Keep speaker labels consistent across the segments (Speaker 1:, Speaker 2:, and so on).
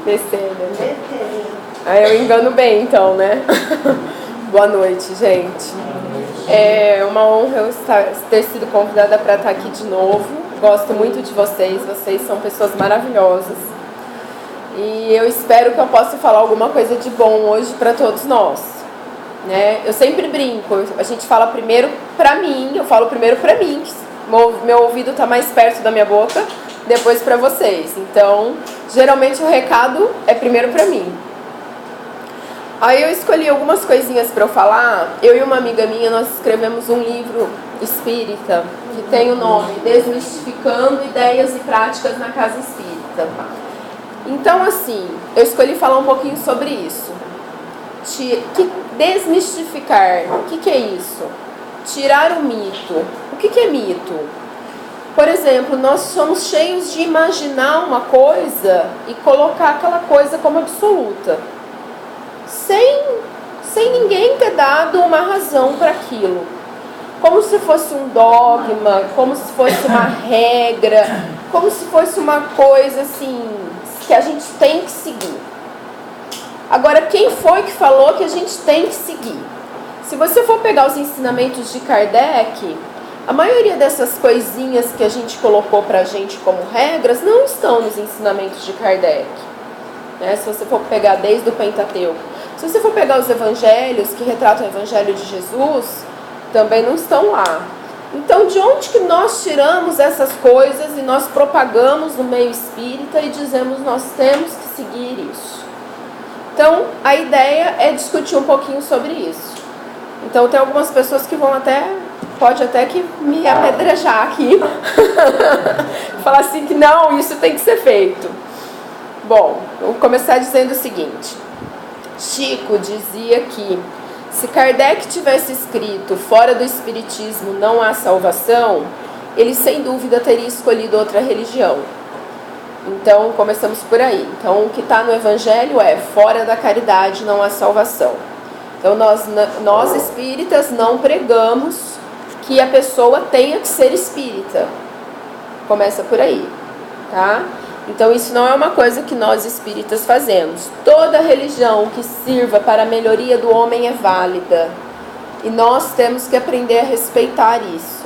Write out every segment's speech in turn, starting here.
Speaker 1: Descendo. Aí eu engano bem, então, né? Boa noite, gente. É uma honra eu ter sido convidada para estar aqui de novo. Gosto muito de vocês são pessoas maravilhosas. E eu espero que eu possa falar alguma coisa de bom hoje para todos nós. Né? Eu sempre brinco, a gente fala primeiro para mim, eu falo primeiro para mim, meu ouvido está mais perto da minha boca, depois para vocês. Então, geralmente o recado é primeiro para mim. Aí eu escolhi algumas coisinhas para eu falar. Eu e uma amiga minha, nós escrevemos um livro espírita que tem o nome Desmistificando Ideias e Práticas na Casa Espírita. Então, assim, eu escolhi falar um pouquinho sobre isso. Desmistificar, o que é isso? Tirar o mito. O que é mito? Por exemplo, nós somos cheios de imaginar uma coisa e colocar aquela coisa como absoluta. Sem ninguém ter dado uma razão para aquilo. Como se fosse um dogma, como se fosse uma regra, como se fosse uma coisa assim, que a gente tem que seguir. Agora, quem foi que falou que a gente tem que seguir? Se você for pegar os ensinamentos de Kardec, a maioria dessas coisinhas que a gente colocou pra gente como regras não estão nos ensinamentos de Kardec. Né? Se você for pegar desde o Pentateuco. Se você for pegar os evangelhos que retratam o evangelho de Jesus, também não estão lá. Então, de onde que nós tiramos essas coisas e nós propagamos no meio espírita e dizemos nós temos que seguir isso? Então, a ideia é discutir um pouquinho sobre isso. Então, tem algumas pessoas que pode até que me apedrejar aqui, falar assim que não, isso tem que ser feito. Bom, vou começar dizendo o seguinte. Chico dizia que se Kardec tivesse escrito fora do espiritismo não há salvação, ele sem dúvida teria escolhido outra religião. Então começamos por aí. Então o que está no evangelho é fora da caridade não há salvação. Então nós espíritas não pregamos que a pessoa tenha que ser espírita. Começa por aí, tá? Então isso não é uma coisa que nós espíritas fazemos. Toda religião que sirva para a melhoria do homem é válida. E nós temos que aprender a respeitar isso.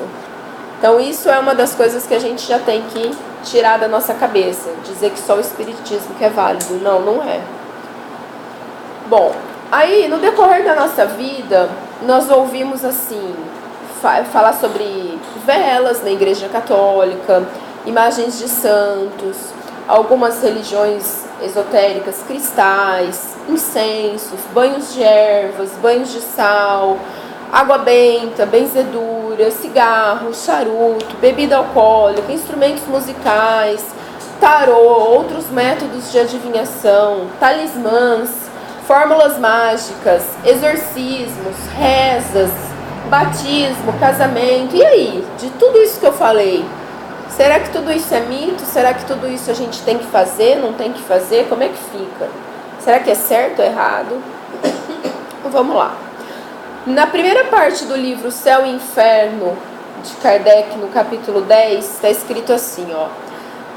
Speaker 1: Então isso é uma das coisas que a gente já tem que tirar da nossa cabeça. Dizer que só o espiritismo que é válido. Não, não é. Bom, aí no decorrer da nossa vida, nós ouvimos assim, falar sobre velas na Igreja Católica, imagens de santos, algumas religiões esotéricas, cristais, incensos, banhos de ervas, banhos de sal, água benta, benzedura, cigarro, charuto, bebida alcoólica, instrumentos musicais, tarô, outros métodos de adivinhação, talismãs, fórmulas mágicas, exorcismos, rezas, batismo, casamento. E aí, de tudo isso que eu falei, será que tudo isso é mito? Será que tudo isso a gente tem que fazer, não tem que fazer? Como é que fica? Será que é certo ou errado? Vamos lá. Na primeira parte do livro Céu e Inferno, de Kardec, no capítulo 10, está escrito assim, ó.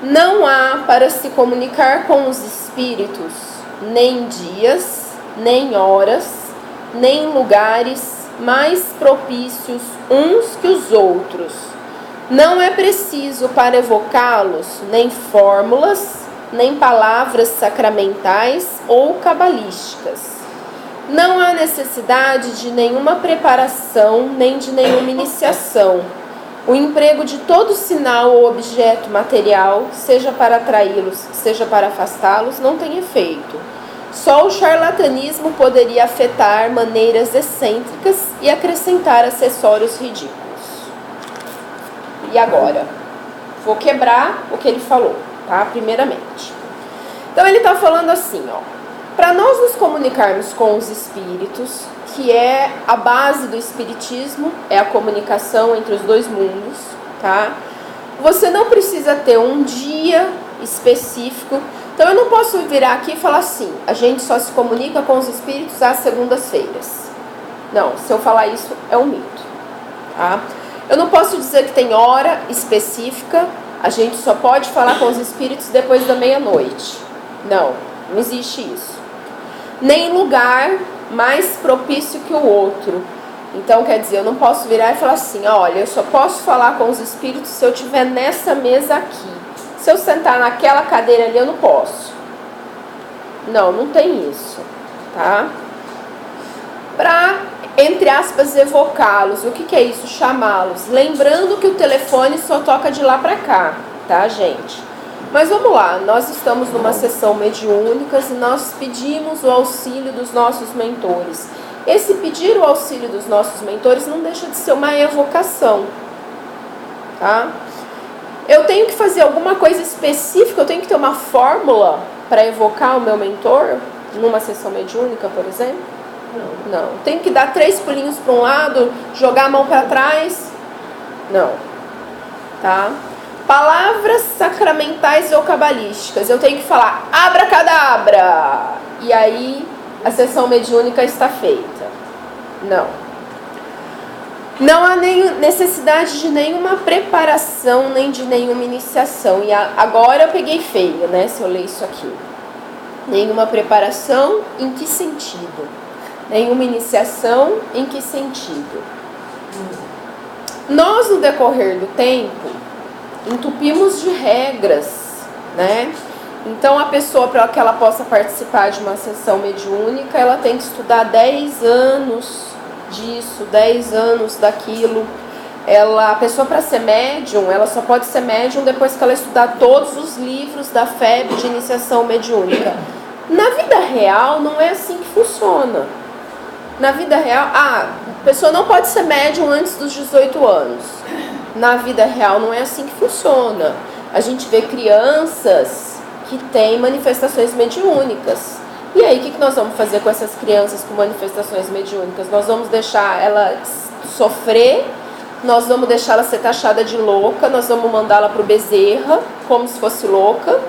Speaker 1: Não há para se comunicar com os espíritos nem dias, nem horas, nem lugares mais propícios uns que os outros. Não é preciso para evocá-los nem fórmulas, nem palavras sacramentais ou cabalísticas. Não há necessidade de nenhuma preparação, nem de nenhuma iniciação. O emprego de todo sinal ou objeto material, seja para atraí-los, seja para afastá-los, não tem efeito. Só o charlatanismo poderia afetar maneiras excêntricas e acrescentar acessórios ridículos. E agora? Vou quebrar o que ele falou, tá? Primeiramente. Então ele está falando assim, ó. Para nós nos comunicarmos com os espíritos, que é a base do espiritismo, é a comunicação entre os dois mundos, tá? Você não precisa ter um dia específico. Então eu não posso virar aqui e falar assim, a gente só se comunica com os espíritos às segundas-feiras. Não, se eu falar isso é um mito, tá? Eu não posso dizer que tem hora específica, a gente só pode falar com os espíritos depois da meia-noite. Não, não existe isso. Nem lugar mais propício que o outro. Então, quer dizer, eu não posso virar e falar assim, olha, eu só posso falar com os espíritos se eu estiver nessa mesa aqui. Se eu sentar naquela cadeira ali, eu não posso. Não, não tem isso, tá? Para, entre aspas, evocá-los. O que é isso? Chamá-los. Lembrando que o telefone só toca de lá para cá, tá, gente? Mas vamos lá, nós estamos numa sessão mediúnica e nós pedimos o auxílio dos nossos mentores. Esse pedir o auxílio dos nossos mentores não deixa de ser uma evocação, tá? Eu tenho que fazer alguma coisa específica, eu tenho que ter uma fórmula para evocar o meu mentor numa sessão mediúnica, por exemplo? Não. Tenho que dar 3 pulinhos para um lado, jogar a mão para trás? Não. Tá? Palavras sacramentais ou cabalísticas. Eu tenho que falar abracadabra. E aí a sessão mediúnica está feita. Não. Não há necessidade de nenhuma preparação, nem de nenhuma iniciação. E agora eu peguei feio, né? Se eu ler isso aqui. Nenhuma preparação, em que sentido? Nenhuma iniciação, em que sentido? Nós, no decorrer do tempo, entupimos de regras, né? Então, a pessoa, para que ela possa participar de uma sessão mediúnica, ela tem que estudar 10 anos disso, 10 anos daquilo. A pessoa, para ser médium, ela só pode ser médium depois que ela estudar todos os livros da FEB de iniciação mediúnica. Na vida real, não é assim que funciona. Na vida real, a pessoa não pode ser médium antes dos 18 anos. Na vida real, não é assim que funciona. A gente vê crianças que têm manifestações mediúnicas. E aí, o que nós vamos fazer com essas crianças com manifestações mediúnicas? Nós vamos deixar ela sofrer, nós vamos deixar ela ser taxada de louca, nós vamos mandá-la para o Bezerra, como se fosse louca,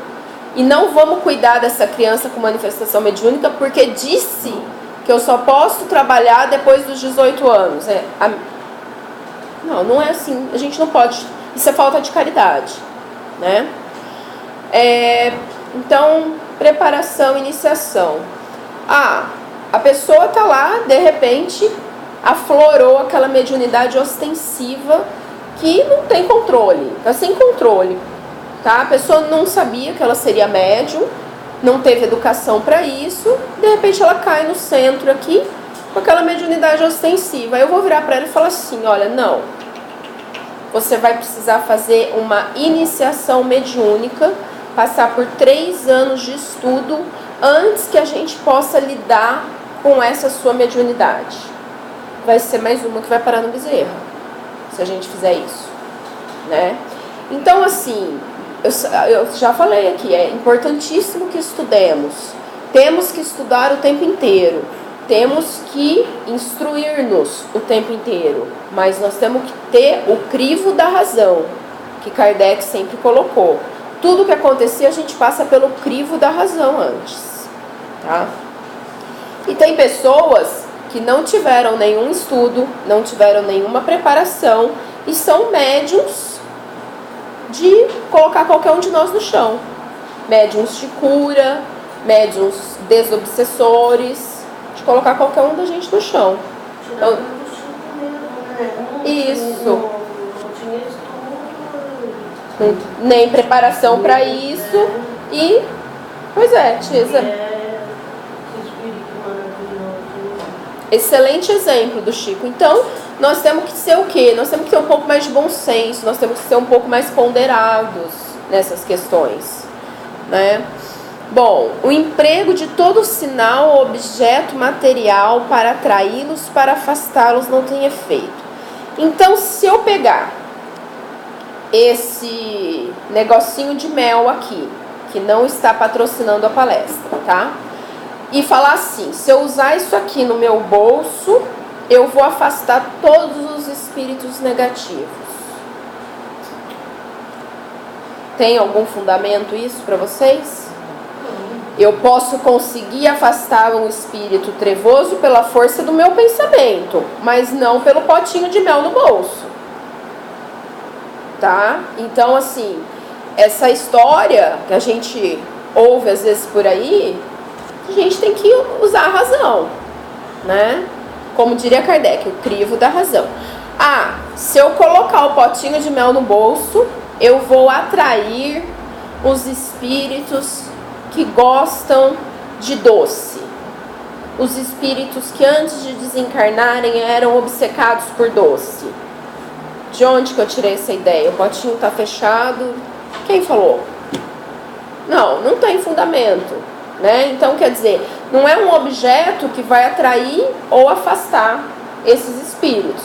Speaker 1: e não vamos cuidar dessa criança com manifestação mediúnica, porque disse que eu só posso trabalhar depois dos 18 anos. Não, não é assim, a gente não pode, isso é falta de caridade, né? Então, preparação, iniciação. A pessoa está lá, de repente, aflorou aquela mediunidade ostensiva que não tem controle, está sem controle. Tá? A pessoa não sabia que ela seria médium, não teve educação para isso, de repente ela cai no centro aqui, com aquela mediunidade ostensiva. Aí eu vou virar para ela e falar assim, olha, não, você vai precisar fazer uma iniciação mediúnica, passar por 3 anos de estudo antes que a gente possa lidar com essa sua mediunidade. Vai ser mais uma que vai parar no Bezerra, se a gente fizer isso, né? Então, assim, eu já falei aqui, é importantíssimo que estudemos. Temos que estudar o tempo inteiro. Temos que instruir-nos o tempo inteiro. Mas nós temos que ter o crivo da razão, que Kardec sempre colocou. Tudo que acontecer, a gente passa pelo crivo da razão antes. Tá? E tem pessoas que não tiveram nenhum estudo, não tiveram nenhuma preparação e são médiums de colocar qualquer um de nós no chão. Médiums de cura, médiums desobsessores, de colocar qualquer um da gente no chão. Então, isso. Nem preparação para isso. E, pois é, Tisa. Excelente exemplo do Chico. Então, nós temos que ser o quê? Nós temos que ter um pouco mais de bom senso, nós temos que ser um pouco mais ponderados nessas questões, né? Bom, o emprego de todo sinal ou objeto material para atraí-los, para afastá-los, não tem efeito. Então, se eu pegar esse negocinho de mel aqui, que não está patrocinando a palestra, tá? E falar assim, se eu usar isso aqui no meu bolso, eu vou afastar todos os espíritos negativos. Tem algum fundamento isso para vocês? Eu posso conseguir afastar um espírito trevoso pela força do meu pensamento, mas não pelo potinho de mel no bolso. Tá? Então, assim, essa história que a gente ouve às vezes por aí, a gente tem que usar a razão, né? Como diria Kardec, o crivo da razão. Ah, se eu colocar o potinho de mel no bolso, eu vou atrair os espíritos que gostam de doce. Os espíritos que antes de desencarnarem eram obcecados por doce. De onde que eu tirei essa ideia? O potinho está fechado. Quem falou? Não tem fundamento, né? Então, quer dizer, não é um objeto que vai atrair ou afastar esses espíritos.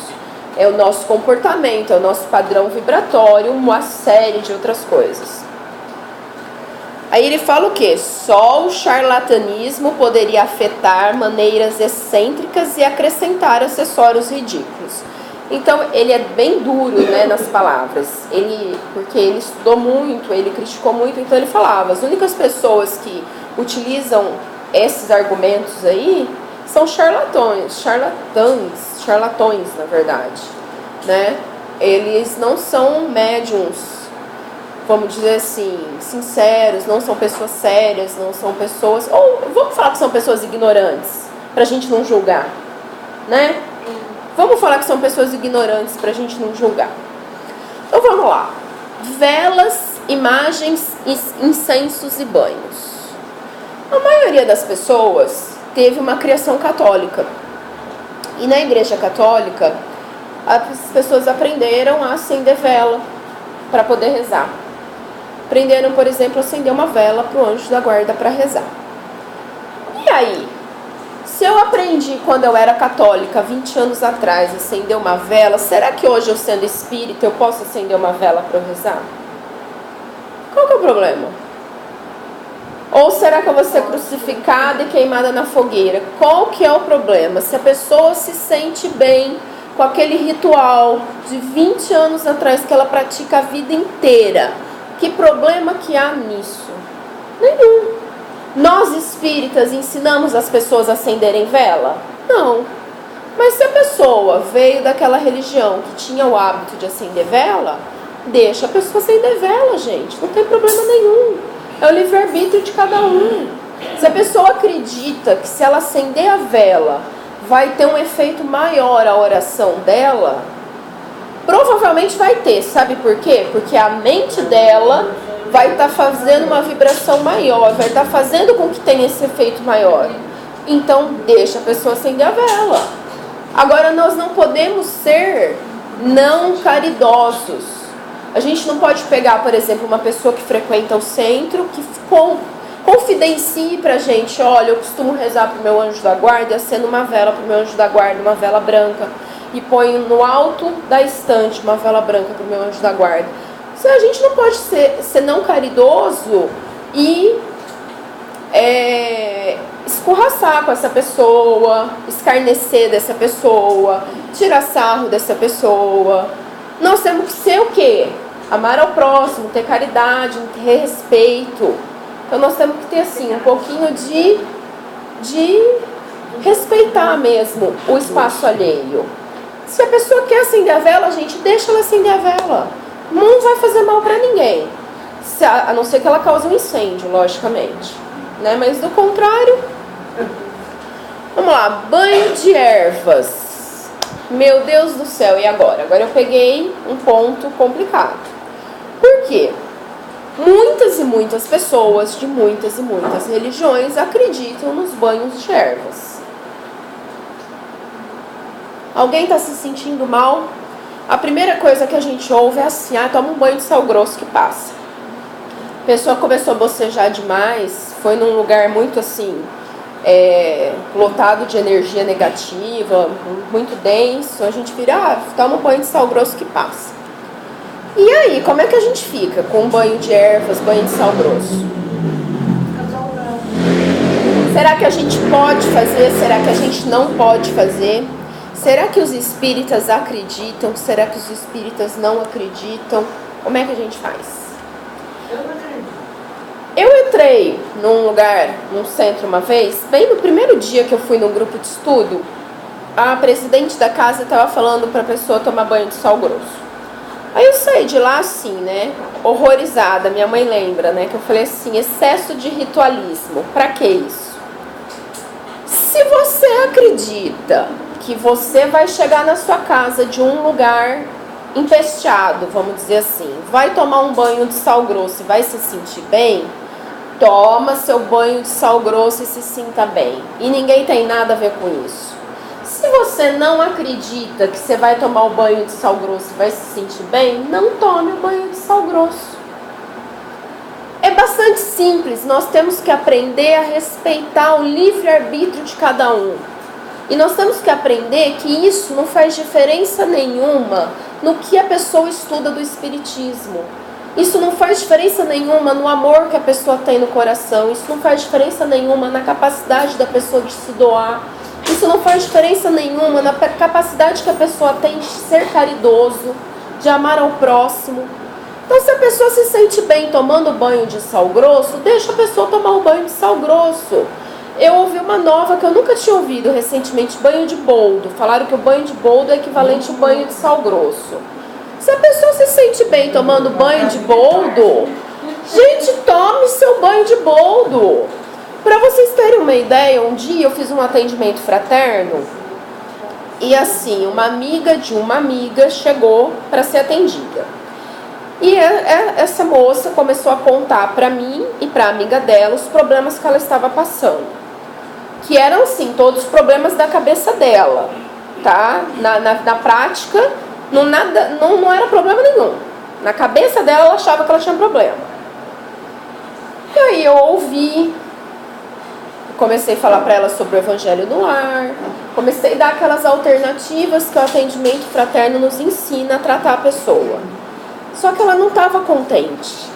Speaker 1: É o nosso comportamento, é o nosso padrão vibratório, uma série de outras coisas. Aí ele fala o quê? Só o charlatanismo poderia afetar maneiras excêntricas e acrescentar acessórios ridículos. Então, ele é bem duro, né, nas palavras. Porque ele estudou muito, ele criticou muito, então ele falava, as únicas pessoas que utilizam esses argumentos aí são charlatões, na verdade, né? Eles não são médiums, vamos dizer assim, sinceros, não são pessoas sérias, não são pessoas... Ou vamos falar que são pessoas ignorantes, pra gente não julgar, né? Vamos falar que são pessoas ignorantes pra gente não julgar. Então vamos lá. Velas, imagens, incensos e banhos. A maioria das pessoas teve uma criação católica. E na igreja católica, as pessoas aprenderam a acender vela para poder rezar. Aprenderam, por exemplo, a acender uma vela para o anjo da guarda para rezar. E aí? Se eu aprendi quando eu era católica, 20 anos atrás, a acender uma vela, será que hoje eu sendo espírita eu posso acender uma vela para eu rezar? Qual que é o problema? Ou será que eu vou ser crucificada e queimada na fogueira? Qual que é o problema? Se a pessoa se sente bem com aquele ritual de 20 anos atrás que ela pratica a vida inteira, que problema que há nisso? Nenhum. Nós espíritas ensinamos as pessoas a acenderem vela? Não. Mas se a pessoa veio daquela religião que tinha o hábito de acender vela, deixa a pessoa acender vela, gente. Não tem problema nenhum. É o livre-arbítrio de cada um. Se a pessoa acredita que se ela acender a vela vai ter um efeito maior a oração dela, provavelmente vai ter. Sabe por quê? Porque a mente dela vai estar fazendo uma vibração maior, vai estar fazendo com que tenha esse efeito maior. Então, deixa a pessoa acender a vela. Agora, nós não podemos ser não caridosos. A gente não pode pegar, por exemplo, uma pessoa que frequenta o centro, que confidencie pra gente, olha, eu costumo rezar pro meu anjo da guarda, acendo uma vela pro meu anjo da guarda, uma vela branca, e ponho no alto da estante uma vela branca pro meu anjo da guarda. A gente não pode ser não caridoso e escorraçar com essa pessoa, escarnecer dessa pessoa, tirar sarro dessa pessoa. Nós temos que ser o quê? Amar ao próximo, ter caridade, ter respeito. Então nós temos que ter assim um pouquinho de respeitar mesmo o espaço alheio. Se a pessoa quer acender a vela, gente, deixa ela acender a vela. Não vai fazer mal para ninguém. A não ser que ela cause um incêndio, logicamente, né? Mas do contrário... Vamos lá, banho de ervas. Meu Deus do céu, e agora? Agora eu peguei um ponto complicado. Por quê? Muitas e muitas pessoas de muitas e muitas religiões acreditam nos banhos de ervas. Alguém está se sentindo mal? A primeira coisa que a gente ouve é assim, toma um banho de sal grosso que passa. A pessoa começou a bocejar demais, foi num lugar muito assim, lotado de energia negativa, muito denso, a gente vira, toma um banho de sal grosso que passa. E aí, como é que a gente fica com um banho de ervas, banho de sal grosso? Será que a gente pode fazer? Será que a gente não pode fazer? Será que os espíritas acreditam? Será que os espíritas não acreditam? Como é que a gente faz?
Speaker 2: Eu não acredito.
Speaker 1: Eu entrei num lugar, num centro uma vez, bem no primeiro dia que eu fui num grupo de estudo, a presidente da casa estava falando para a pessoa tomar banho de sal grosso. Aí eu saí de lá assim, né, horrorizada. Minha mãe lembra, né, que eu falei assim, excesso de ritualismo. Pra que isso? Se você acredita que você vai chegar na sua casa de um lugar empesteado, vamos dizer assim, vai tomar um banho de sal grosso e vai se sentir bem, toma seu banho de sal grosso e se sinta bem. E ninguém tem nada a ver com isso. Se você não acredita que você vai tomar o banho de sal grosso e vai se sentir bem, não tome o banho de sal grosso. É bastante simples, nós temos que aprender a respeitar o livre-arbítrio de cada um. E nós temos que aprender que isso não faz diferença nenhuma no que a pessoa estuda do Espiritismo. Isso não faz diferença nenhuma no amor que a pessoa tem no coração. Isso não faz diferença nenhuma na capacidade da pessoa de se doar. Isso não faz diferença nenhuma na capacidade que a pessoa tem de ser caridoso, de amar ao próximo. Então, se a pessoa se sente bem tomando banho de sal grosso, deixa a pessoa tomar um banho de sal grosso. Eu ouvi uma nova que eu nunca tinha ouvido recentemente, banho de boldo. Falaram que o banho de boldo é equivalente ao banho de sal grosso. Se a pessoa se sente bem tomando banho de boldo, gente, tome seu banho de boldo. Para vocês terem uma ideia, um dia eu fiz um atendimento fraterno e assim, uma amiga de uma amiga chegou para ser atendida. E essa moça começou a contar para mim e para a amiga dela os problemas que ela estava passando. Que eram, assim, todos os problemas da cabeça dela, tá? Na prática, não era problema nenhum. Na cabeça dela, ela achava que ela tinha problema. E aí eu ouvi, comecei a falar para ela sobre o Evangelho no Lar, comecei a dar aquelas alternativas que o atendimento fraterno nos ensina a tratar a pessoa. Só que ela não estava contente.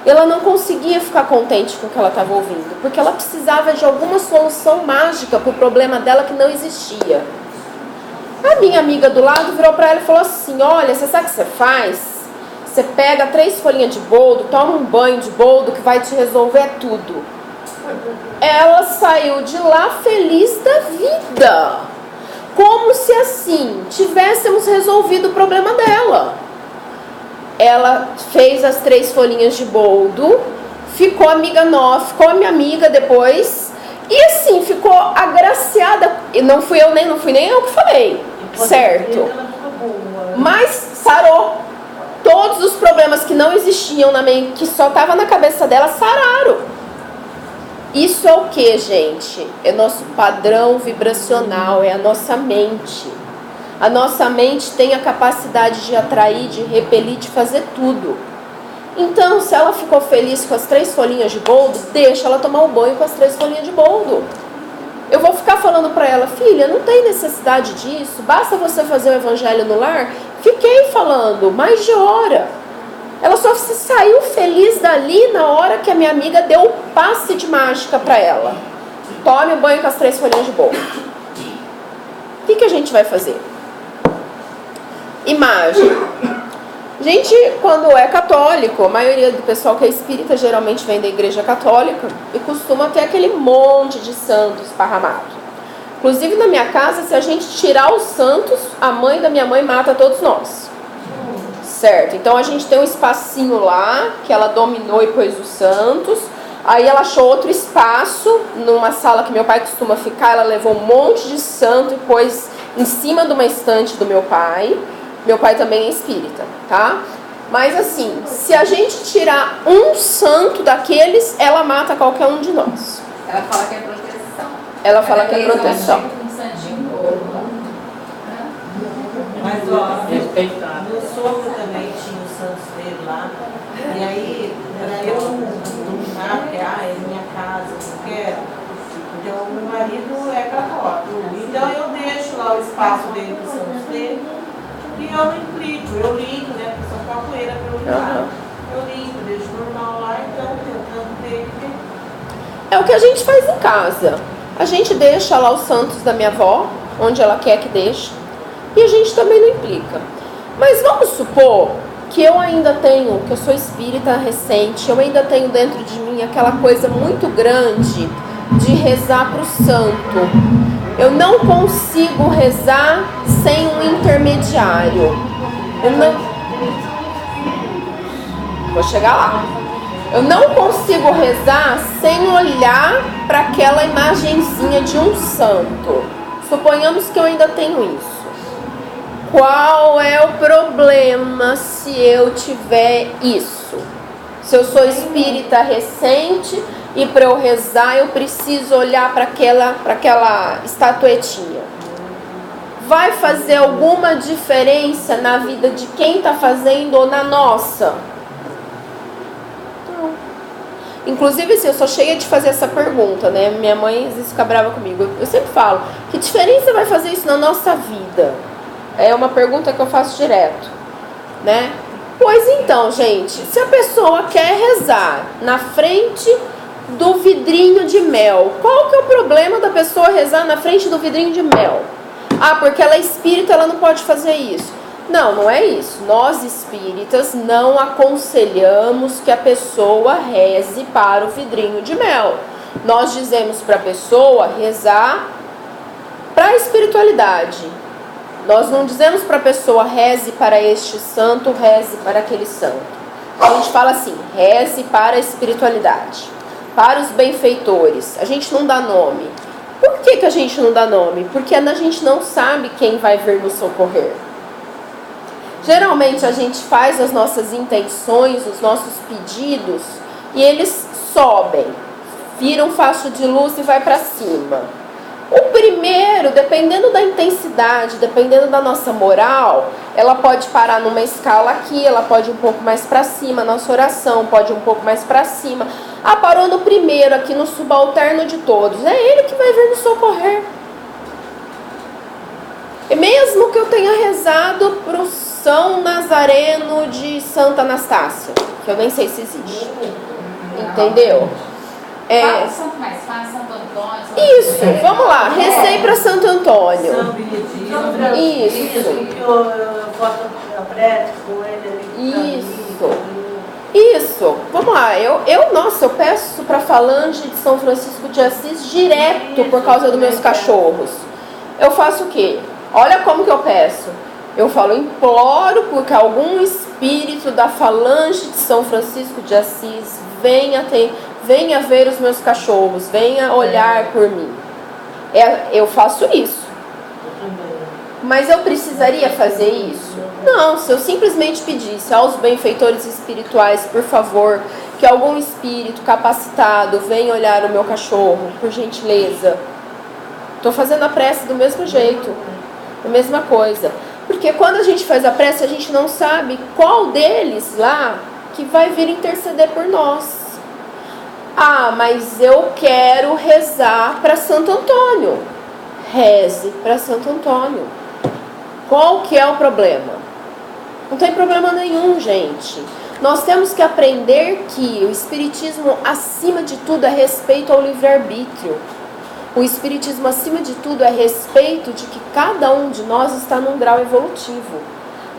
Speaker 1: Ela não conseguia ficar contente com o que ela estava ouvindo, porque ela precisava de alguma solução mágica para o problema dela que não existia. A minha amiga do lado virou para ela e falou assim, olha, você sabe o que você faz? Você pega 3 folhinhas de boldo, toma um banho de boldo que vai te resolver tudo. Ela saiu de lá feliz da vida, como se assim tivéssemos resolvido o problema dela. Ela fez as 3 folhinhas de boldo, ficou amiga nossa, ficou minha amiga depois, e assim, ficou agraciada. E não fui nem eu que falei, certo? Mas sarou. Todos os problemas que não existiam na mente, que só estavam na cabeça dela, sararam. Isso é o que, gente? É nosso padrão vibracional, é a nossa mente. A nossa mente tem a capacidade de atrair, de repelir, de fazer tudo. Então, se ela ficou feliz com as 3 folhinhas de boldo, deixa ela tomar o banho com as 3 folhinhas de boldo. Eu vou ficar falando para ela, filha, não tem necessidade disso, basta você fazer o Evangelho no Lar. Fiquei falando, mais de hora. Ela só se saiu feliz dali na hora que a minha amiga deu o passe de mágica para ela. Tome o banho com as 3 folhinhas de boldo. O que a gente vai fazer? Imagem. Gente, quando é católico, a maioria do pessoal que é espírita geralmente vem da igreja católica e costuma ter aquele monte de santos esparramados. Inclusive na minha casa, se a gente tirar os santos, a mãe da minha mãe mata todos nós. Certo? Então a gente tem um espacinho lá, que ela dominou e pôs os santos. Aí ela achou outro espaço, numa sala que meu pai costuma ficar, ela levou um monte de santo e pôs em cima de uma estante do meu pai. Meu pai também é espírita, tá? Mas assim, se a gente tirar um santo daqueles, ela mata qualquer um de nós.
Speaker 3: Ela fala que é proteção.
Speaker 1: Ela fala que é proteção.
Speaker 2: Mas ó, meu sogro também tinha os santos dele lá. E aí, era eu não sabe, é minha casa, não quero. Então, meu marido é católico. Então, eu deixo lá o espaço dele para os santos dele. E eu não implico, eu limpo, né? Porque só capoeira para eu limpar. Eu limpo, deixo normal lá, então tem o canto dele.
Speaker 1: É o que a gente faz em casa. A gente deixa lá os santos da minha avó, onde ela quer que deixe. E a gente também não implica. Mas vamos supor que eu ainda tenho, que eu sou espírita recente, eu ainda tenho dentro de mim aquela coisa muito grande de rezar para o santo. Eu não consigo rezar sem um intermediário. Eu não... Vou chegar lá. Eu não consigo rezar sem olhar para aquela imagenzinha de um santo. Suponhamos que eu ainda tenho isso. Qual é o problema se eu tiver isso? Se eu sou espírita recente e para eu rezar eu preciso olhar para aquela estatuetinha. Vai fazer alguma diferença na vida de quem está fazendo ou na nossa? Não. Inclusive, assim, eu sou cheia de fazer essa pergunta, né? Minha mãe às vezes fica brava comigo. Eu sempre falo, que diferença vai fazer isso na nossa vida? É uma pergunta que eu faço direto, né? Pois então, gente, se a pessoa quer rezar na frente do vidrinho de mel, qual que é o problema da pessoa rezar na frente do vidrinho de mel? Ah, porque ela é espírita, ela não pode fazer isso. Não, não é isso. Nós espíritas não aconselhamos que a pessoa reze para o vidrinho de mel. Nós dizemos para a pessoa rezar para a espiritualidade. Nós não dizemos para a pessoa reze para este santo, reze para aquele santo. A gente fala assim, reze para a espiritualidade, para os benfeitores. A gente não dá nome. Por que a gente não dá nome? Porque a gente não sabe quem vai vir nos socorrer. Geralmente a gente faz as nossas intenções, os nossos pedidos, e eles sobem, viram facho de luz e vai para cima. O primeiro, dependendo da intensidade, dependendo da nossa moral, ela pode parar numa escala aqui, ela pode ir um pouco mais para cima, nossa oração pode ir um pouco mais para cima. Ah, parou no primeiro, aqui no subalterno de todos. É ele que vai vir nos socorrer. E mesmo que eu tenha rezado para o São Nazareno de Santa Anastácia, que eu nem sei se existe. Entendeu?
Speaker 3: Qual o santo mais fácil? Santo Antônio?
Speaker 1: Isso, vamos lá. Recei para Santo Antônio.
Speaker 2: São Benedito.
Speaker 1: Isso.
Speaker 2: Eu boto a prece com ele.
Speaker 1: Isso. Vamos lá. Nossa, eu peço para Falange de São Francisco de Assis direto por causa dos meus cachorros. Eu faço o quê? Olha como que eu peço. Eu falo, imploro porque algum espírito da Falange de São Francisco de Assis venha ver os meus cachorros, venha olhar por mim. Eu faço isso. Mas eu precisaria fazer isso? Não, se eu simplesmente pedisse aos benfeitores espirituais, por favor, que algum espírito capacitado venha olhar o meu cachorro, por gentileza. Estou fazendo a prece do mesmo jeito, a mesma coisa. Porque quando a gente faz a prece, a gente não sabe qual deles lá que vai vir interceder por nós. Ah, mas eu quero rezar para Santo Antônio. Reze para Santo Antônio. Qual que é o problema? Não tem problema nenhum, gente. Nós temos que aprender que o Espiritismo, acima de tudo, é respeito ao livre-arbítrio. O Espiritismo, acima de tudo, é respeito de que cada um de nós está num grau evolutivo.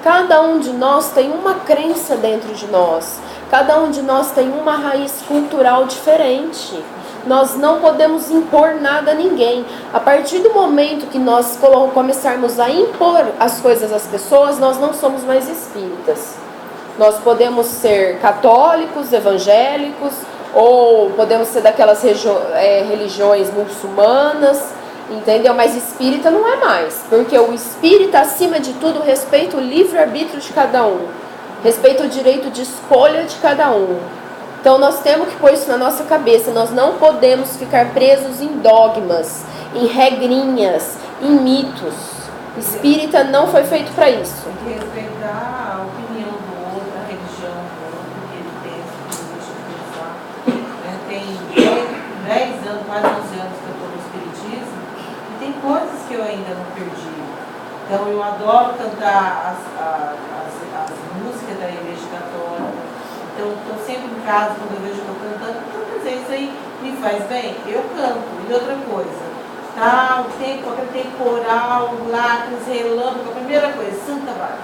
Speaker 1: Cada um de nós tem uma crença dentro de nós. Cada um de nós tem uma raiz cultural diferente. Nós não podemos impor nada a ninguém. A partir do momento que nós começarmos a impor as coisas às pessoas, nós não somos mais espíritas. Nós podemos ser católicos, evangélicos, ou podemos ser daquelas religiões muçulmanas, entendeu? Mas espírita não é mais, porque o espírita, acima de tudo, respeita o livre-arbítrio de cada um, respeita o direito de escolha de cada um. Então nós temos que pôr isso na nossa cabeça. Nós não podemos ficar presos em dogmas, em regrinhas, em mitos. Espírita não foi feito para isso.
Speaker 2: Tem que respeitar a opinião do outro, a religião do outro, o que ele pensa, o que ele deixa de pensar. Tem 10 anos, quase 11 anos que eu estou no Espiritismo, e tem coisas que eu ainda não perdi. Então eu adoro cantar as músicas da Igreja Católica. Então, estou sempre em casa, quando eu vejo que estou cantando, então, quer dizer, isso aí me faz bem, eu canto. E outra coisa, tá, aquele temporal lá, aqueles relâmpagos, a primeira coisa, Santa Bárbara.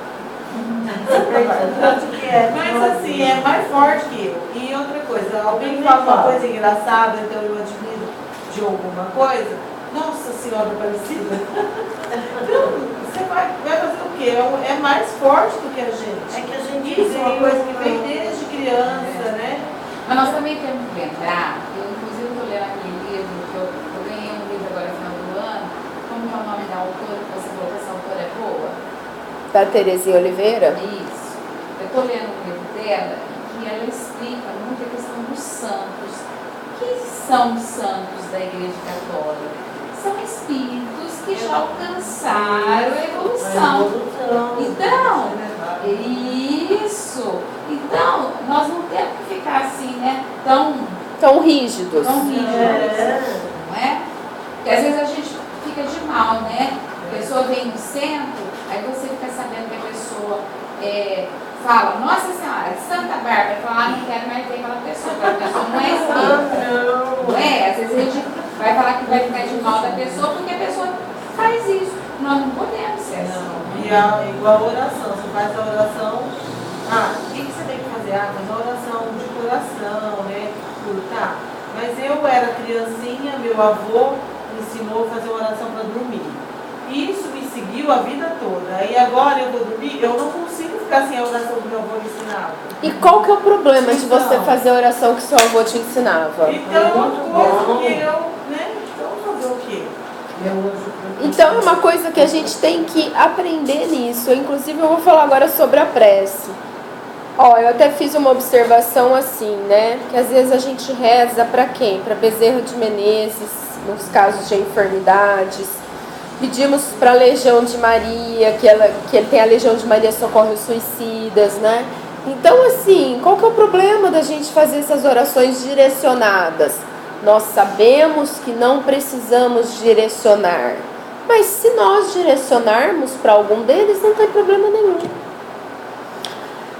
Speaker 2: Mas assim, é mais forte que eu. E outra coisa, alguém fala uma coisa engraçada, então eu admiro de alguma coisa, Nossa Senhora Aparecida. Então, você vai fazer o quê? É mais forte do que a gente.
Speaker 4: É que a gente
Speaker 2: Isso é uma coisa que vem desde criança, né?
Speaker 3: Mas nós também temos que lembrar, eu inclusive estou lendo aquele livro, que eu ganhei um livro agora no final do ano, como que é o nome da autora, que você falou que essa autora é boa?
Speaker 1: Da Terezinha Oliveira?
Speaker 3: Isso. Eu estou lendo um livro dela e ela explica muito a questão dos santos. Quem são os santos da Igreja Católica? São espíritos que já alcançaram a evolução. Então, isso. Então, nós não temos que ficar assim, né?
Speaker 1: Tão rígidos.
Speaker 3: Não é? Porque às vezes a gente fica de mal, né? A pessoa vem do centro, aí você fica sabendo que a pessoa fala, Nossa Senhora, Santa Bárbara, fala, não quero mais ver aquela pessoa não é espírita. Não é? Às vezes a gente vai falar que vai ficar de mal da pessoa porque a pessoa faz isso. Nós não podemos ser assim.
Speaker 2: E igual a oração, você faz a oração, o que você tem que fazer? Faz a oração de coração, né? Tá. Mas eu era criancinha, meu avô me ensinou a fazer oração para dormir. Isso me seguiu a vida toda. E agora eu vou dormir, eu não consigo ficar sem a oração que meu avô me ensinava.
Speaker 1: E qual que é o problema de você fazer a oração que seu avô te ensinava?
Speaker 2: Então é uma coisa que eu, né? Então fazer o quê?
Speaker 1: Então é uma coisa que a gente tem que aprender nisso. Inclusive eu vou falar agora sobre a prece. Eu até fiz uma observação assim, né? Que às vezes a gente reza para quem? Para Bezerra de Menezes, nos casos de enfermidades. Pedimos para a Legião de Maria, que ele tem a Legião de Maria socorre os suicidas, né? Então assim, qual que é o problema da gente fazer essas orações direcionadas? Nós sabemos que não precisamos direcionar, mas se nós direcionarmos para algum deles, não tem problema nenhum.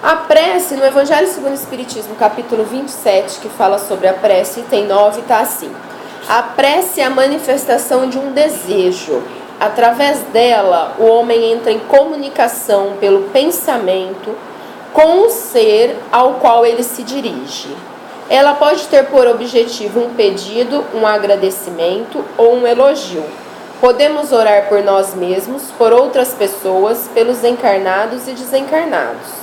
Speaker 1: A prece, no Evangelho segundo o Espiritismo, capítulo 27, que fala sobre a prece, item 9, está assim. A prece é a manifestação de um desejo. Através dela, o homem entra em comunicação pelo pensamento com o ser ao qual ele se dirige. Ela pode ter por objetivo um pedido, um agradecimento ou um elogio. Podemos orar por nós mesmos, por outras pessoas, pelos encarnados e desencarnados.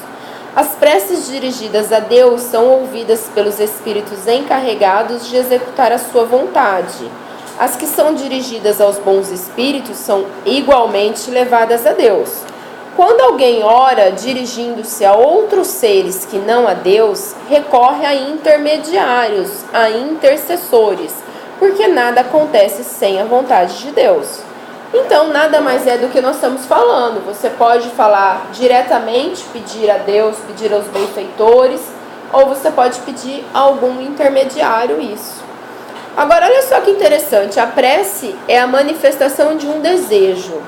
Speaker 1: As preces dirigidas a Deus são ouvidas pelos espíritos encarregados de executar a sua vontade. As que são dirigidas aos bons espíritos são igualmente levadas a Deus. Quando alguém ora dirigindo-se a outros seres que não a Deus, recorre a intermediários, a intercessores, porque nada acontece sem a vontade de Deus. Então, nada mais é do que nós estamos falando. Você pode falar diretamente, pedir a Deus, pedir aos benfeitores, ou você pode pedir a algum intermediário isso. Agora, olha só que interessante. A prece é a manifestação de um desejo.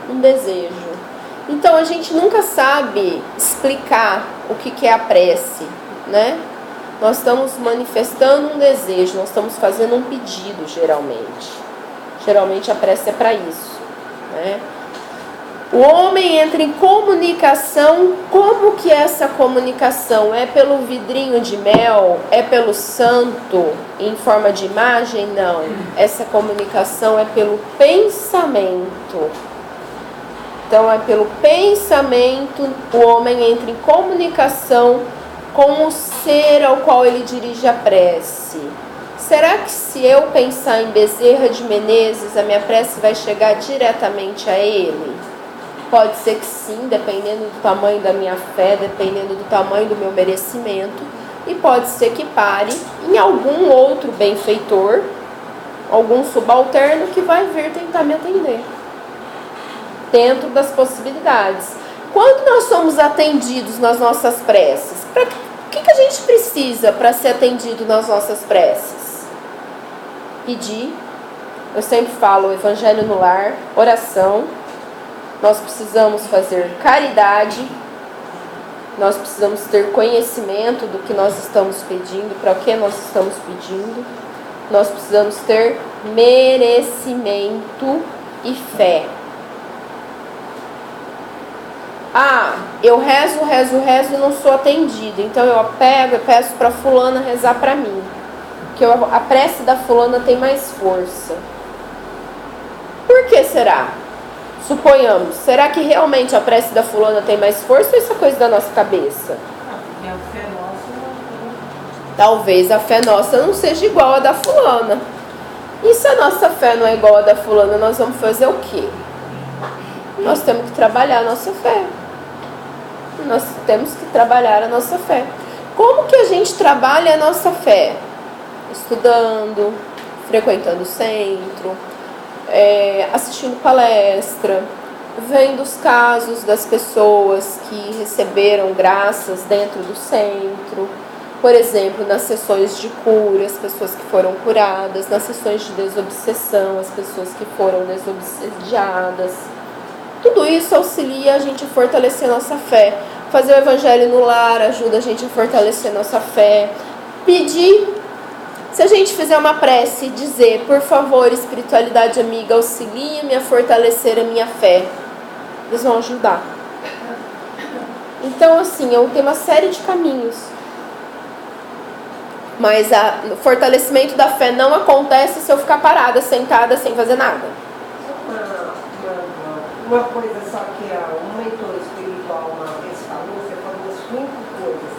Speaker 1: Um desejo. Então, a gente nunca sabe explicar o que é a prece, né? Nós estamos manifestando um desejo, nós estamos fazendo um pedido, geralmente. Geralmente a prece é para isso, né? O homem entra em comunicação. Como que é essa comunicação? É pelo vidrinho de mel? É pelo santo em forma de imagem? Não. Essa comunicação é pelo pensamento. Então é pelo pensamento o homem entra em comunicação com o ser ao qual ele dirige a prece. Será que se eu pensar em Bezerra de Menezes, a minha prece vai chegar diretamente a ele? Pode ser que sim, dependendo do tamanho da minha fé, dependendo do tamanho do meu merecimento. E pode ser que pare em algum outro benfeitor, algum subalterno que vai vir tentar me atender. Dentro das possibilidades. Quando nós somos atendidos nas nossas preces, o que a gente precisa para ser atendido nas nossas preces? Pedir. Eu sempre falo Evangelho no lar, oração. Nós precisamos fazer caridade. Nós precisamos ter conhecimento do que nós estamos pedindo, para o que nós estamos pedindo. Nós precisamos ter merecimento e fé. Eu rezo e não sou atendido. Então eu pego e peço para fulana rezar para mim. Porque a prece da fulana tem mais força. por que será? Suponhamos, será que realmente a prece da fulana tem mais força ou isso é coisa da nossa cabeça?
Speaker 2: Porque a fé nossa não.
Speaker 1: Talvez a fé nossa não seja igual à da fulana. E se a nossa fé não é igual à da fulana, nós vamos fazer o quê? Nós temos que trabalhar a nossa fé. Nós temos que trabalhar a nossa fé. Como que a gente trabalha a nossa fé? Estudando, frequentando o centro, assistindo palestra, vendo os casos das pessoas que receberam graças dentro do centro. Por exemplo, nas sessões de cura, as pessoas que foram curadas, nas sessões de desobsessão, as pessoas que foram desobsediadas. Tudo isso auxilia a gente a fortalecer nossa fé. Fazer o evangelho no lar ajuda a gente a fortalecer nossa fé. Pedir, se a gente fizer uma prece e dizer, por favor, espiritualidade amiga, auxilie-me a fortalecer a minha fé, eles vão ajudar. Então, assim, tem uma série de caminhos. Mas o fortalecimento da fé não acontece se eu ficar parada, sentada, sem fazer nada.
Speaker 4: Uma coisa só que um mentor espiritual uma vez falou, você falou 5 coisas.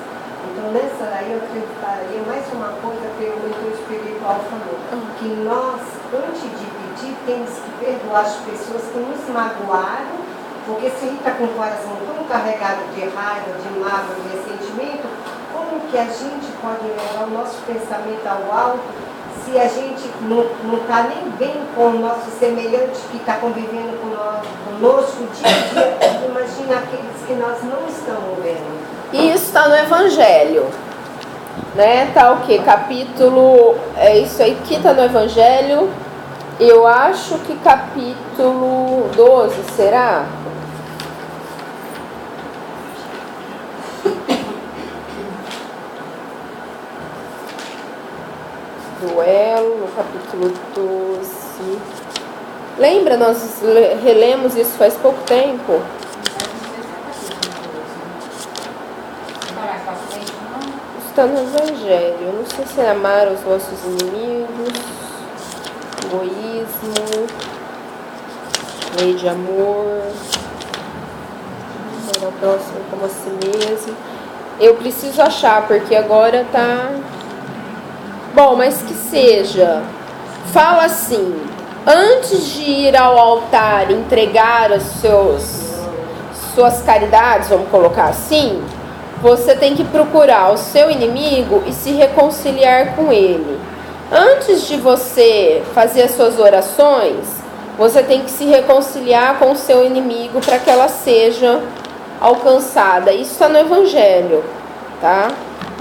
Speaker 4: Então nessa aí eu acreditaria mais uma coisa que o mentor espiritual falou. Que nós, antes de pedir, temos que perdoar as pessoas que nos magoaram, porque se a gente está com o coração tão carregado de raiva, de mágoa, de ressentimento, como que a gente pode levar o nosso pensamento ao alto se a gente não está nem bem com o nosso semelhante que está convivendo conosco dia a dia? Imagina aqueles que nós não estamos vendo.
Speaker 1: E isso está no Evangelho. Né? Tá o quê? Capítulo... isso aqui está no Evangelho. Eu acho que capítulo 12, será? Duelo, no capítulo 12. Lembra, nós relemos isso faz pouco tempo. Está no Evangelho. Não sei se é amar os vossos inimigos, egoísmo, lei de amor, amar ao próximo como a si mesmo. Eu preciso achar, porque agora tá... Bom, mas que seja. Fala assim: antes de ir ao altar entregar as suas caridades, vamos colocar assim, você tem que procurar o seu inimigo e se reconciliar com ele. Antes de você fazer as suas orações, você tem que se reconciliar com o seu inimigo para que ela seja alcançada. Isso está no Evangelho, tá?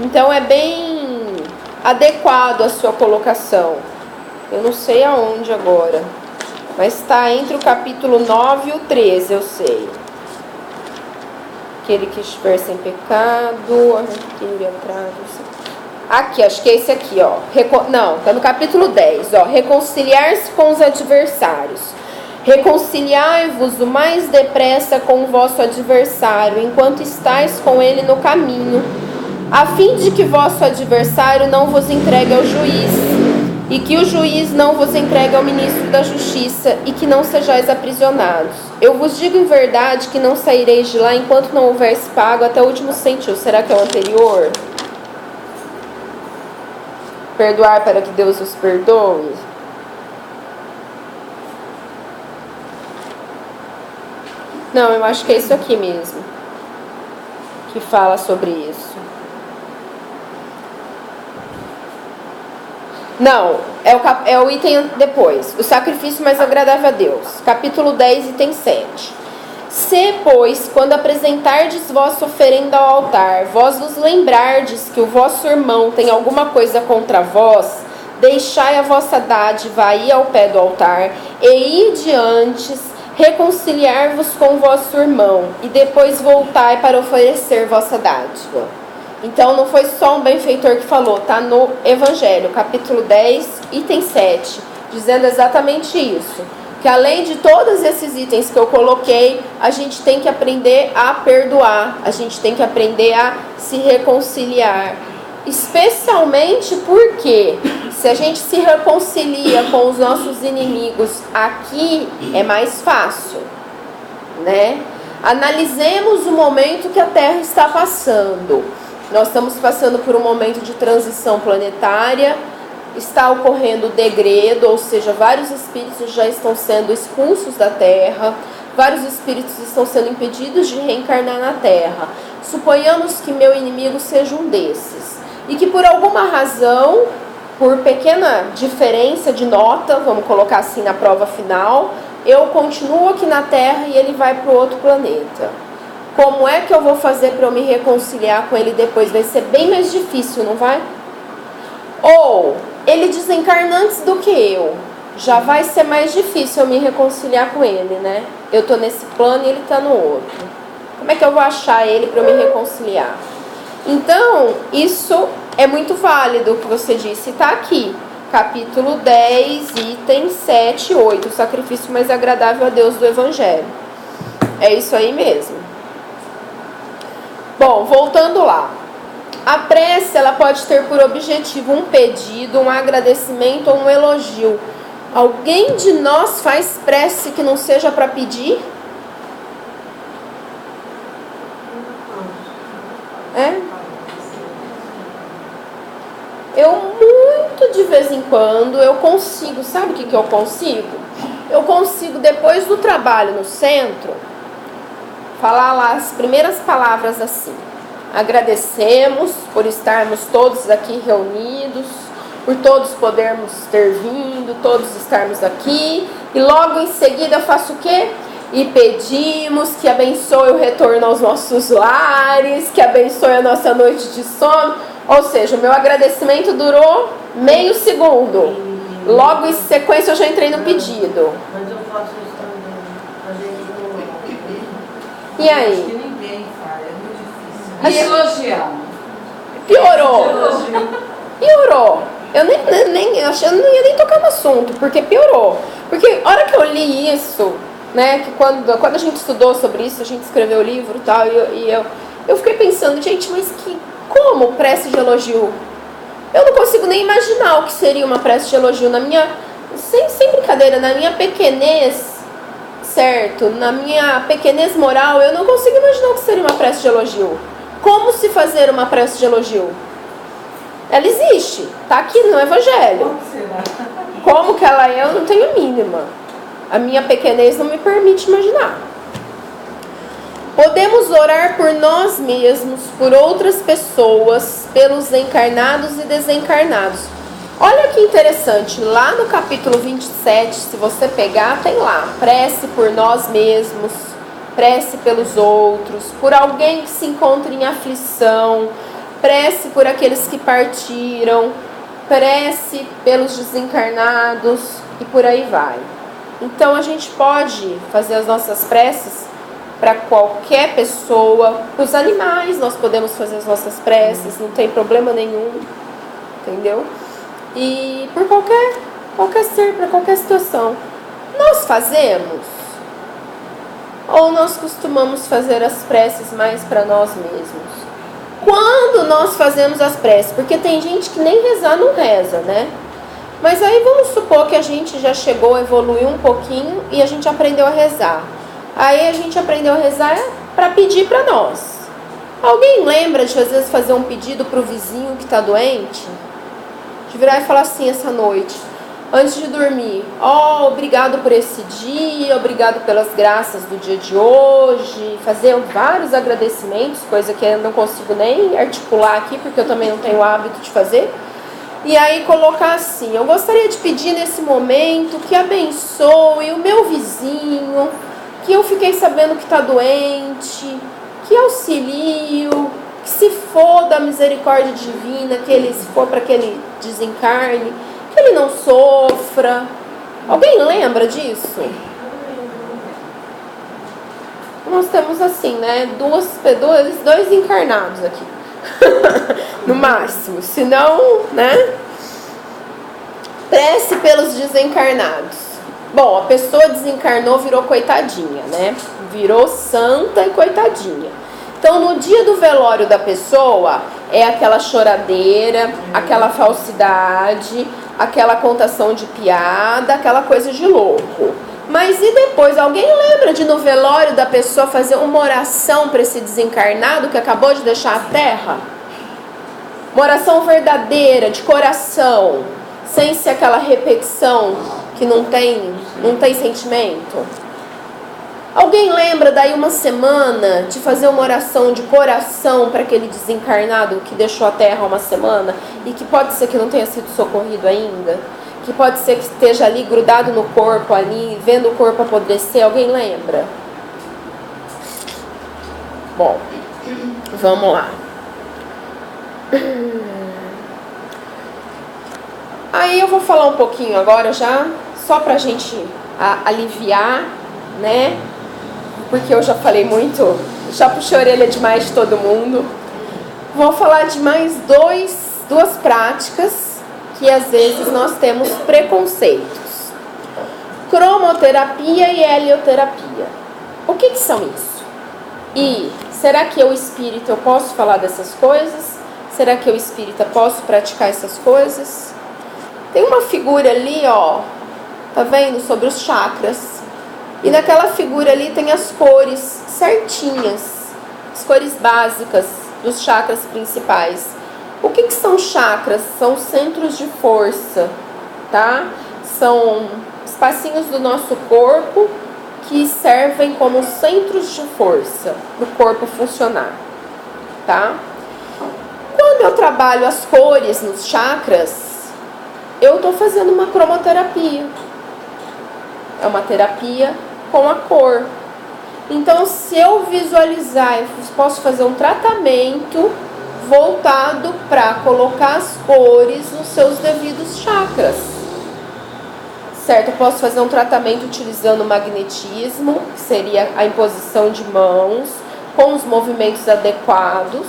Speaker 1: Então é bem adequado à sua colocação. Eu não sei aonde agora, mas está entre o capítulo 9 e o 13, eu sei. Aquele que estiver sem pecado, aquele atrás. Aqui, acho que é esse aqui, ó. Não, está no capítulo 10, ó. Reconciliar-se com os adversários. Reconciliai-vos o mais depressa com o vosso adversário, enquanto estáis com ele no caminho, a fim de que vosso adversário não vos entregue ao juiz, e que o juiz não vos entregue ao ministro da justiça, e que não sejais aprisionados. Eu vos digo em verdade que não saireis de lá enquanto não houveres pago até o último centil. Será que é o anterior? Perdoar para que Deus os perdoe? Não, eu acho que é isso aqui mesmo que fala sobre isso. Não, é o item depois. O sacrifício mais agradável a Deus. Capítulo 10, item 7. Se, pois, quando apresentardes vossa oferenda ao altar, vós vos lembrardes que o vosso irmão tem alguma coisa contra vós, deixai a vossa dádiva aí ao pé do altar, e ide antes reconciliar-vos com o vosso irmão, e depois voltai para oferecer vossa dádiva. Então não foi só um benfeitor que falou, está no Evangelho, capítulo 10, item 7, dizendo exatamente isso. Que além de todos esses itens que eu coloquei, a gente tem que aprender a perdoar, a gente tem que aprender a se reconciliar. Especialmente porque se a gente se reconcilia com os nossos inimigos aqui, é mais fácil, né? Analisemos o momento que a Terra está passando. Nós estamos passando por um momento de transição planetária, está ocorrendo o degredo, ou seja, vários espíritos já estão sendo expulsos da Terra, vários espíritos estão sendo impedidos de reencarnar na Terra. Suponhamos que meu inimigo seja um desses, e que por alguma razão, por pequena diferença de nota, vamos colocar assim na prova final, eu continuo aqui na Terra e ele vai para o outro planeta. Como é que eu vou fazer para eu me reconciliar com ele depois? Vai ser bem mais difícil, não vai? Ou ele desencarna antes do que eu. Já vai ser mais difícil eu me reconciliar com ele, né? Eu tô nesse plano e ele tá no outro. Como é que eu vou achar ele para eu me reconciliar? Então, isso é muito válido o que você disse. Está aqui, capítulo 10, itens 7 e 8. O sacrifício mais agradável a Deus do Evangelho. É isso aí mesmo. Bom, voltando lá. A prece, ela pode ter por objetivo um pedido, um agradecimento ou um elogio. Alguém de nós faz prece que não seja para pedir? É? Eu muito de vez em quando, eu consigo, sabe o que eu consigo? Eu consigo, depois do trabalho no centro, falar lá as primeiras palavras assim: agradecemos por estarmos todos aqui reunidos, por todos podermos ter vindo, todos estarmos aqui, e logo em seguida eu faço o quê? E pedimos que abençoe o retorno aos nossos lares, que abençoe a nossa noite de sono. Ou seja, o meu agradecimento durou meio segundo. Logo em sequência eu já entrei no pedido.
Speaker 2: Mas eu faço isso também.
Speaker 1: E aí?
Speaker 2: Acho que ninguém faz, é muito difícil.
Speaker 3: E elogiando.
Speaker 1: Piorou. Piorou. Eu não ia nem tocar no assunto, porque piorou. Porque a hora que eu li isso, né, que quando a gente estudou sobre isso, a gente escreveu o livro e tal, e eu fiquei pensando, gente, mas como prece de elogio? Eu não consigo nem imaginar o que seria uma prece de elogio. Sem brincadeira, na minha pequenez, certo? Na minha pequenez moral, eu não consigo imaginar o que seria uma prece de elogio. Como se fazer uma prece de elogio? Ela existe, tá aqui no Evangelho.
Speaker 2: Como será?
Speaker 1: Como que ela é, eu não tenho a mínima. A minha pequenez não me permite imaginar. Podemos orar por nós mesmos, por outras pessoas, pelos encarnados e desencarnados. Olha que interessante, lá no capítulo 27, se você pegar, tem lá: prece por nós mesmos, prece pelos outros, por alguém que se encontra em aflição, prece por aqueles que partiram, prece pelos desencarnados e por aí vai. Então a gente pode fazer as nossas preces para qualquer pessoa, para os animais nós podemos fazer as nossas preces, não tem problema nenhum, entendeu? E por qualquer ser, para qualquer situação. Nós fazemos? Ou nós costumamos fazer as preces mais para nós mesmos? Quando nós fazemos as preces? Porque tem gente que nem rezar não reza, né? Mas aí vamos supor que a gente já chegou, evoluiu um pouquinho e a gente aprendeu a rezar. Aí a gente aprendeu a rezar para pedir para nós. Alguém lembra de às vezes fazer um pedido para o vizinho que está doente? De virar e falar assim essa noite, antes de dormir: ó, obrigado por esse dia, obrigado pelas graças do dia de hoje. Fazer vários agradecimentos, coisa que eu não consigo nem articular aqui, porque eu também não tenho o hábito de fazer. E aí colocar assim: eu gostaria de pedir nesse momento que abençoe o meu vizinho, que eu fiquei sabendo que está doente, que auxilio, que se for da misericórdia divina, que ele, se for para que ele desencarne, que ele não sofra. Alguém lembra disso? Nós temos assim, né, dois encarnados aqui, no máximo, senão, né, prece pelos desencarnados. Bom, a pessoa desencarnou, virou coitadinha, né? Virou santa e coitadinha. Então, no dia do velório da pessoa, É aquela choradeira, aquela falsidade, aquela contação de piada, aquela coisa de louco. Mas e depois? Alguém lembra de no velório da pessoa fazer uma oração para esse desencarnado que acabou de deixar a terra? Uma oração verdadeira, de coração, sem ser aquela repetição que não tem sentimento? Alguém lembra daí uma semana de fazer uma oração de coração para aquele desencarnado que deixou a terra uma semana e que pode ser que não tenha sido socorrido ainda? Que pode ser que esteja ali grudado no corpo, ali, vendo o corpo apodrecer? Alguém lembra? Bom, vamos lá. Aí eu vou falar um pouquinho agora já, só pra gente aliviar, né? Porque eu já falei muito, já puxei a orelha demais de todo mundo. Vou falar de mais duas práticas que às vezes nós temos preconceitos. Cromoterapia e helioterapia. O que são isso? E será que eu espírita eu posso falar dessas coisas? Será que eu espírita posso praticar essas coisas? Tem uma figura ali, ó, tá vendo? Sobre os chakras. E naquela figura ali tem as cores certinhas, as cores básicas dos chakras principais. O que são chakras? São centros de força, tá? São espacinhos do nosso corpo que servem como centros de força para o corpo funcionar, tá? Quando eu trabalho as cores nos chakras, eu estou fazendo uma cromoterapia. É uma terapia com a cor. Então, se eu visualizar, eu posso fazer um tratamento voltado para colocar as cores nos seus devidos chakras. Certo? Eu posso fazer um tratamento utilizando o magnetismo, que seria a imposição de mãos, com os movimentos adequados,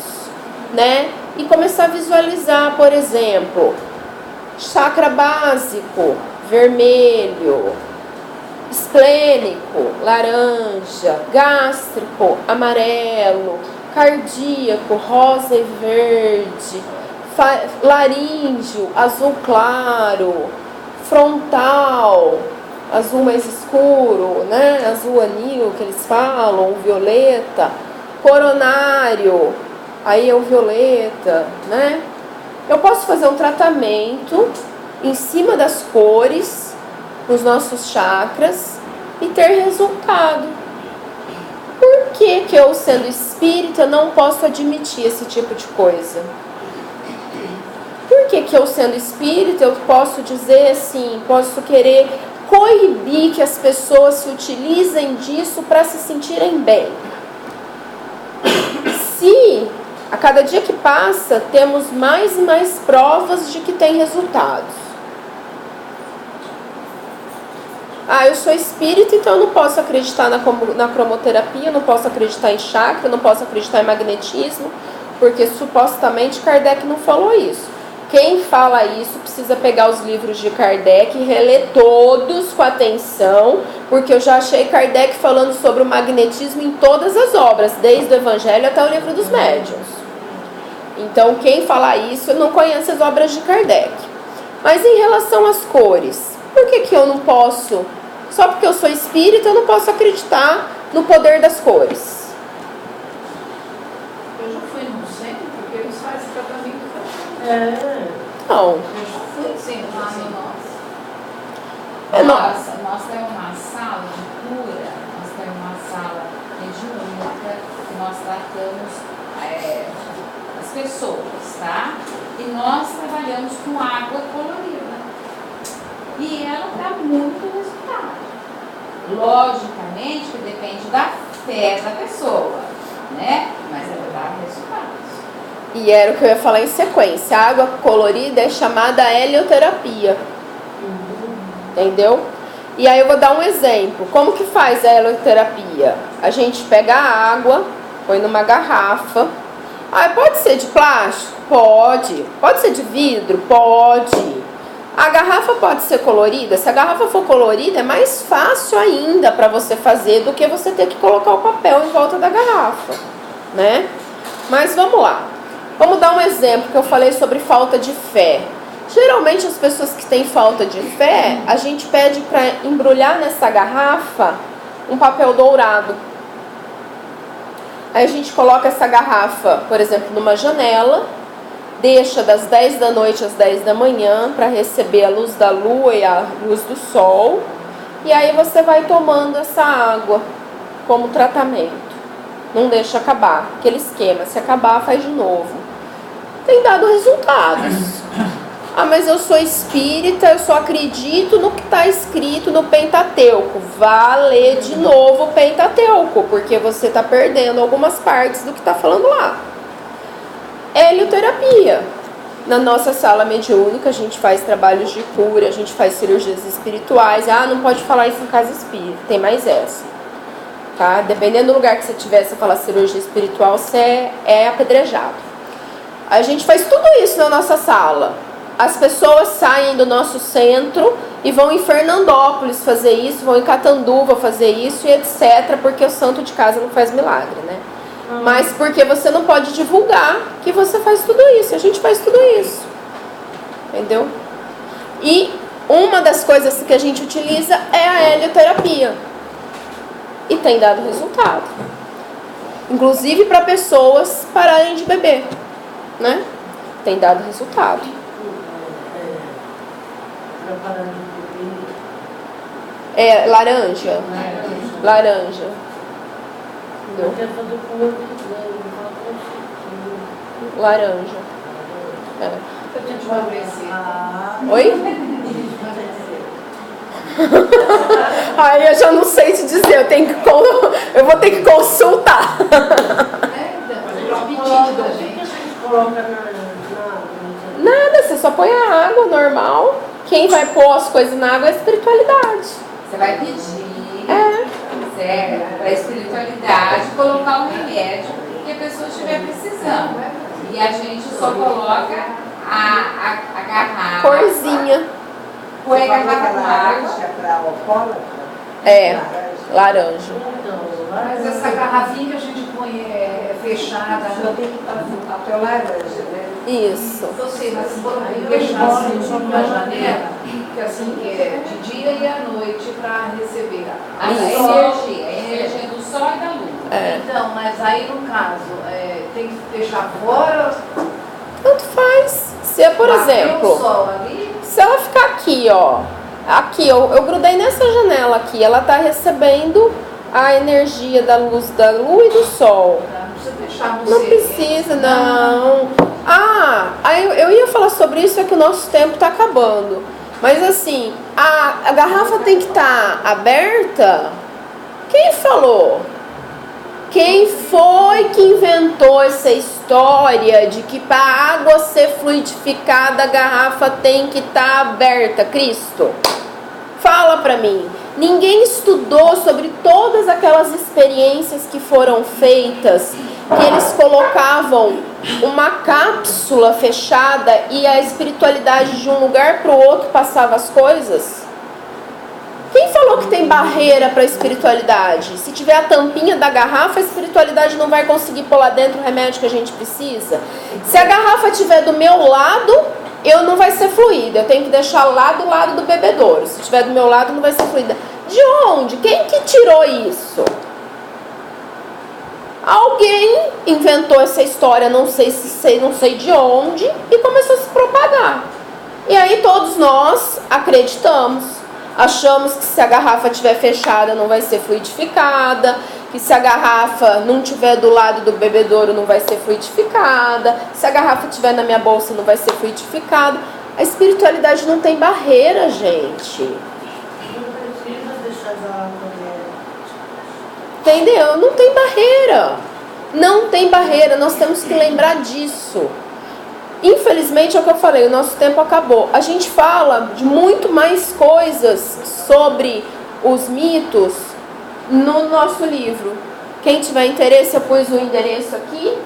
Speaker 1: né? E começar a visualizar, por exemplo, chakra básico, vermelho, esplênico, laranja, gástrico, amarelo, cardíaco, rosa e verde, laríngeo, azul claro, frontal, azul mais escuro, né? Azul anil que eles falam, violeta, coronário, aí é o violeta, né? Eu posso fazer um tratamento em cima das cores nos nossos chakras e ter resultado. Por que eu, sendo espírita, não posso admitir esse tipo de coisa? Por que eu, sendo espírita, eu posso dizer assim, posso querer coibir que as pessoas se utilizem disso para se sentirem bem? Se a cada dia que passa temos mais e mais provas de que tem resultados. Eu sou espírita, então eu não posso acreditar na cromoterapia, não posso acreditar em chakra, não posso acreditar em magnetismo, porque supostamente Kardec não falou isso. Quem fala isso precisa pegar os livros de Kardec e reler todos com atenção, porque eu já achei Kardec falando sobre o magnetismo em todas as obras, desde o Evangelho até o Livro dos Médiuns. Então, quem fala isso não conhece as obras de Kardec. Mas em relação às cores, por que eu não posso, só porque eu sou espírita, eu não posso acreditar no poder das cores?
Speaker 3: Eu já fui num centro, porque eles fazem tratamento.
Speaker 1: Não.
Speaker 3: Eu já fui sim, lá no nosso. Nós temos uma sala de cura, nós temos uma sala mediúnica, que nós tratamos as pessoas, tá? E nós trabalhamos com água colorida. E ela dá muito resultado. Logicamente que depende da fé da pessoa, né? Mas ela dá resultados.
Speaker 1: E era o que eu ia falar em sequência. A água colorida é chamada helioterapia. Entendeu? E aí eu vou dar um exemplo. Como que faz a helioterapia? A gente pega a água, põe numa garrafa. Pode ser de plástico? Pode. Pode ser de vidro? Pode. A garrafa pode ser colorida? Se a garrafa for colorida, é mais fácil ainda para você fazer do que você ter que colocar o papel em volta da garrafa, né? Mas vamos lá. Vamos dar um exemplo que eu falei sobre falta de fé. Geralmente as pessoas que têm falta de fé, a gente pede para embrulhar nessa garrafa um papel dourado. Aí a gente coloca essa garrafa, por exemplo, numa janela, deixa das 10 da noite às 10 da manhã para receber a luz da lua e a luz do sol. E aí você vai tomando essa água como tratamento. Não deixa acabar, aquele esquema, se acabar faz de novo. Tem dado resultados. Ah, mas eu sou espírita, eu só acredito no que está escrito no Pentateuco. Vá ler de novo o Pentateuco, porque você está perdendo algumas partes do que está falando lá. Helioterapia. Na nossa sala mediúnica a gente faz trabalhos de cura, a gente faz cirurgias espirituais. Ah, não pode falar isso em casa espírita, tem mais essa. Tá? Dependendo do lugar que você tiver, você falar cirurgia espiritual, você é apedrejado. A gente faz tudo isso na nossa sala. As pessoas saem do nosso centro e vão em Fernandópolis fazer isso, vão em Catanduva fazer isso e etc, porque o santo de casa não faz milagre, né? Mas porque você não pode divulgar que você faz tudo isso. A gente faz tudo isso. Entendeu? E uma das coisas que a gente utiliza é a helioterapia. E tem dado resultado. Inclusive para pessoas pararem de beber, né? Tem dado resultado. É laranja. Laranja. Entendeu? Laranja. É. Oi? Aí eu já não sei te dizer, eu vou ter que consultar. Nada, você só põe a água normal. Quem vai pôr as coisas na água é a espiritualidade.
Speaker 3: Você vai pedir certo, para a espiritualidade colocar um remédio que a pessoa estiver precisando. E a gente só coloca a garrafa.
Speaker 1: Corzinha.
Speaker 3: Põe a garrafa com água.
Speaker 4: Para alcoólatra?
Speaker 1: É, laranja.
Speaker 5: Mas essa garrafinha que a gente põe fechada,
Speaker 4: Só tem que estar com papel laranja, né?
Speaker 1: Isso.
Speaker 5: eu sei, mas quando deixar assim na janela, que assim que é de dia e à noite para receber
Speaker 3: A energia do sol e da lua.
Speaker 1: É.
Speaker 5: Então, mas aí no caso, tem que deixar fora,
Speaker 1: Tanto faz. Se é, por
Speaker 5: bater
Speaker 1: exemplo,
Speaker 5: o sol ali,
Speaker 1: se ela ficar aqui, ó. Aqui, eu grudei nessa janela aqui. Ela tá recebendo a energia da luz da lua e do sol.
Speaker 5: não precisa deixar no
Speaker 1: Não
Speaker 5: ser.
Speaker 1: precisa, não. Ah, aí eu ia falar sobre isso, é que o nosso tempo tá acabando. Mas assim, a garrafa tem que estar aberta? Quem falou? Quem foi que inventou essa história de que para a água ser fluidificada a garrafa tem que estar aberta? Cristo? Fala para mim. Ninguém estudou sobre todas aquelas experiências que foram feitas, que eles colocavam uma cápsula fechada e a espiritualidade de um lugar para o outro passava as coisas? Quem falou que tem barreira para a espiritualidade? Se tiver a tampinha da garrafa, a espiritualidade não vai conseguir pôr lá dentro o remédio que a gente precisa. Se a garrafa estiver do meu lado, eu não vai ser fluida. Eu tenho que deixar lá do lado do bebedouro. Se estiver do meu lado, não vai ser fluida. De onde? Quem que tirou isso? Alguém inventou essa história, não sei de onde, e começou a se propagar. E aí todos nós acreditamos. Achamos que se a garrafa estiver fechada não vai ser fluidificada, que se a garrafa não estiver do lado do bebedouro não vai ser fluidificada, se a garrafa estiver na minha bolsa não vai ser fluidificada. A espiritualidade não tem barreira, gente.
Speaker 2: Não precisa deixar a água.
Speaker 1: Entendeu? Não tem barreira. Não tem barreira, nós temos que lembrar disso. Infelizmente é o que eu falei, o nosso tempo acabou. A gente fala de muito mais coisas sobre os mitos no nosso livro. Quem tiver interesse, eu pus o endereço aqui.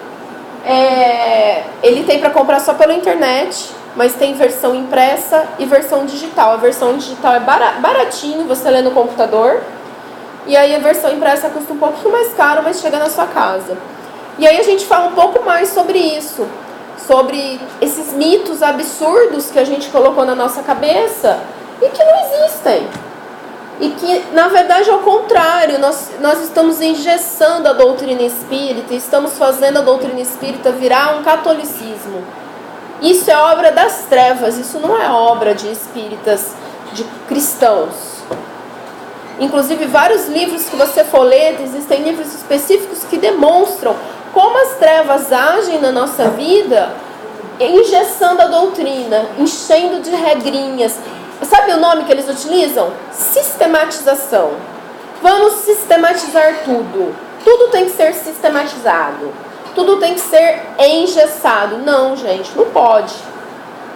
Speaker 1: Ele tem para comprar só pela internet, mas tem versão impressa e versão digital. A versão digital é baratinho, você lê no computador. E aí a versão impressa custa um pouquinho mais caro, mas chega na sua casa. E aí a gente fala um pouco mais sobre isso. sobre esses mitos absurdos que a gente colocou na nossa cabeça e que não existem. E que, na verdade, ao contrário, nós estamos engessando a doutrina espírita, estamos fazendo a doutrina espírita virar um catolicismo. Isso é obra das trevas, isso não é obra de espíritas, de cristãos. Inclusive, vários livros que você for ler, existem livros específicos que demonstram como as trevas agem na nossa vida, engessando a doutrina, enchendo de regrinhas. Sabe o nome que eles utilizam? Sistematização. Vamos sistematizar tudo. Tudo tem que ser sistematizado. Tudo tem que ser engessado. Não, gente, não pode.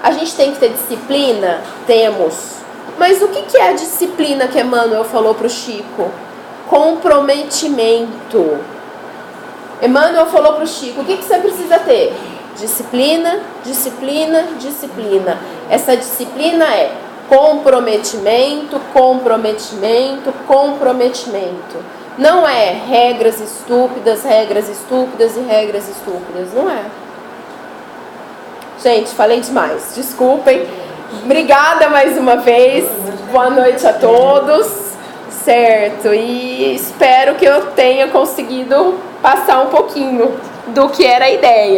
Speaker 1: A gente tem que ter disciplina? Temos. Mas o que é a disciplina que Emmanuel falou para o Chico? Comprometimento. Emmanuel falou para o Chico, o que você precisa ter? Disciplina, disciplina, disciplina. Essa disciplina é comprometimento, comprometimento, comprometimento. Não é regras estúpidas e regras estúpidas. Não é. Gente, falei demais. Desculpem. Obrigada mais uma vez. Boa noite a todos. Certo. E espero que eu tenha conseguido passar um pouquinho do que era a ideia.